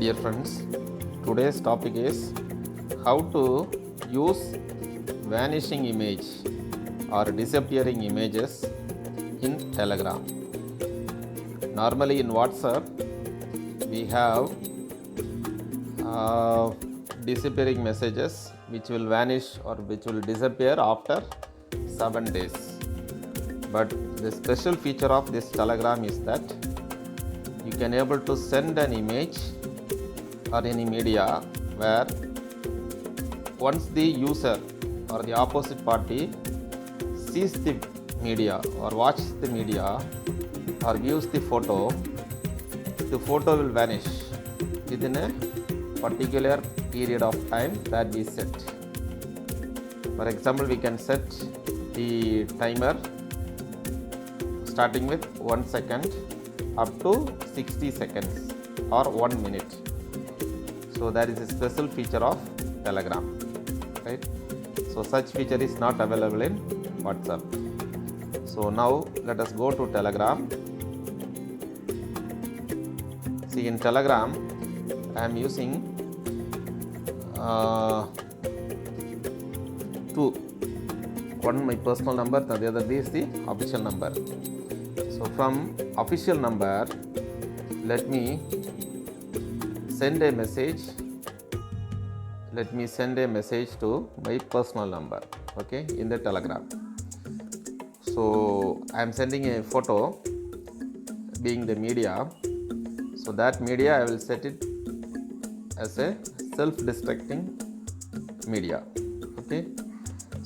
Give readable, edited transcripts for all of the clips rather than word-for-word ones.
Dear friends, today's topic is how to use vanishing image or disappearing images in Telegram. Normally in WhatsApp we have disappearing messages which will vanish or which will disappear after 7 days. But the special feature of this Telegram is that you can able to send an image or any media where once the user or the opposite party sees the media or watches the media or views the photo will vanish within a particular period of time that we set. For example, we can set the timer starting with 1 second up to 60 seconds or 1 minute. So that is a special feature of Telegram, right? So such feature is not available in WhatsApp. So now let us go to Telegram. See, in Telegram I am using two. One my personal number, the other is the official number. So from official number, let me send a message. Let me send a message to my personal number, okay, in the Telegram. So I am sending a photo being the media. So that media I will set it as a self-destructing media, okay.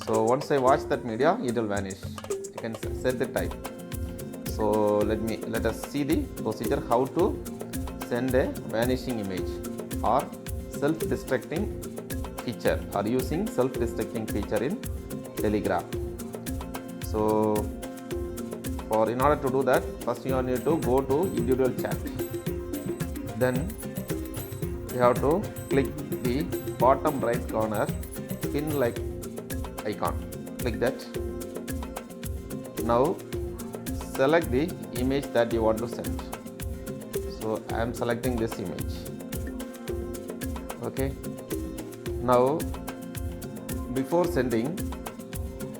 So once I watch that media, it will vanish. You can set the type. So let us see the procedure how to send a vanishing image or self-destructing feature or using self-destructing feature in Telegram. So in order to do that, first you need to go to individual chat. Then you have to click the bottom right corner pin like icon. Click that. Now select the image that you want to send. So I am selecting this image, okay. Now before sending,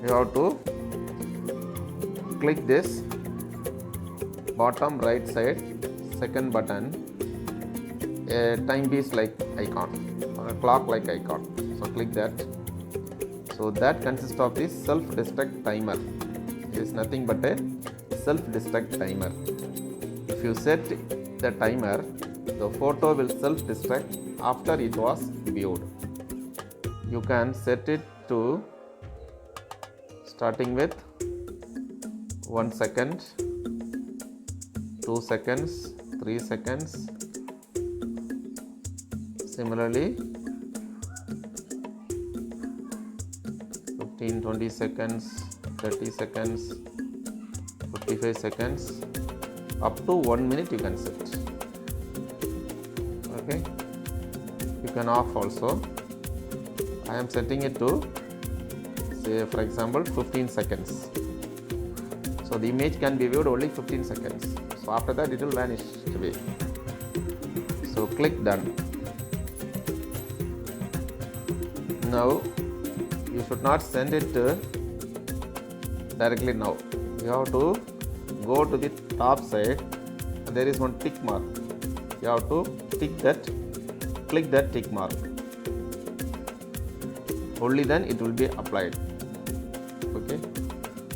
you have to click this bottom right side second button, a time piece like icon or a clock like icon. So click that. So that consists of the self-destruct timer. It is nothing but a self-destruct timer. If you set the timer, the photo will self-destruct after it was viewed. You can set it to starting with 1 second, 2 seconds, 3 seconds. Similarly 15, 20 seconds, 30 seconds, 55 seconds, up to 1 minute you can set, okay. You can off also. I am setting it to say for example 15 seconds. So the image can be viewed only 15 seconds. So after that it will vanish away. So click done. Now you should not send it directly now. You have to go to the top side and there is one tick mark. You have to click that tick mark. Only then it will be applied, okay.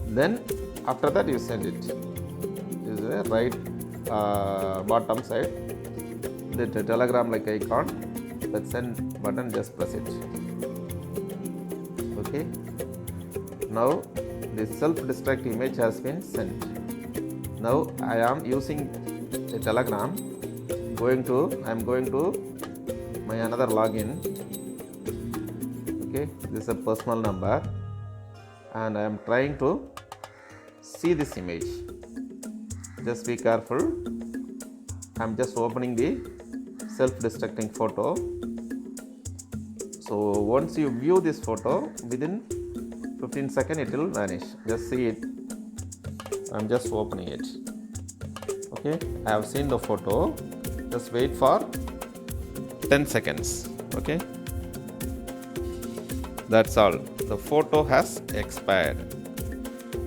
Then after that you send it. This is the right bottom side, the Telegram like icon, that send button, just press it, okay. Now the self-destruct image has been sent. Now I am using the Telegram. I am going to my another login, okay. This is a personal number and I am trying to see this image. Just be careful. I am just opening the self-destructing photo. So once you view this photo, within 15 seconds it will vanish. Just see it. I am just opening it. Okay, I have seen the photo. Just wait for 10 seconds. Okay, that's all. The photo has expired.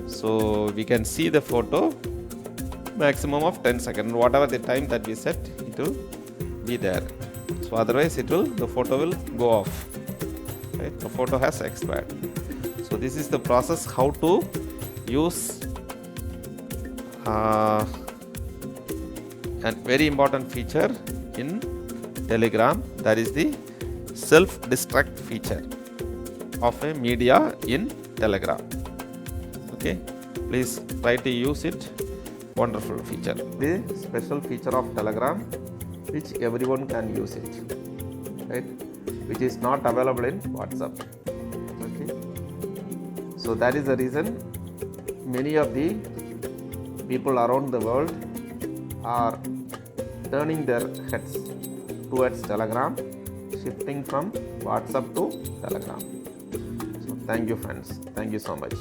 So we can see the photo maximum of 10 seconds. Whatever the time that we set, it will be there. So otherwise the photo will go off. Right? The photo has expired. So this is the process how to use a very important feature in Telegram, that is the self-destruct feature of a media in Telegram. Okay, please try to use it. Wonderful feature, the special feature of Telegram which everyone can use it, right, which is not available in WhatsApp. Okay, so that is the reason many of the people around the world are turning their heads towards Telegram, shifting from WhatsApp to Telegram. So thank you friends, thank you so much.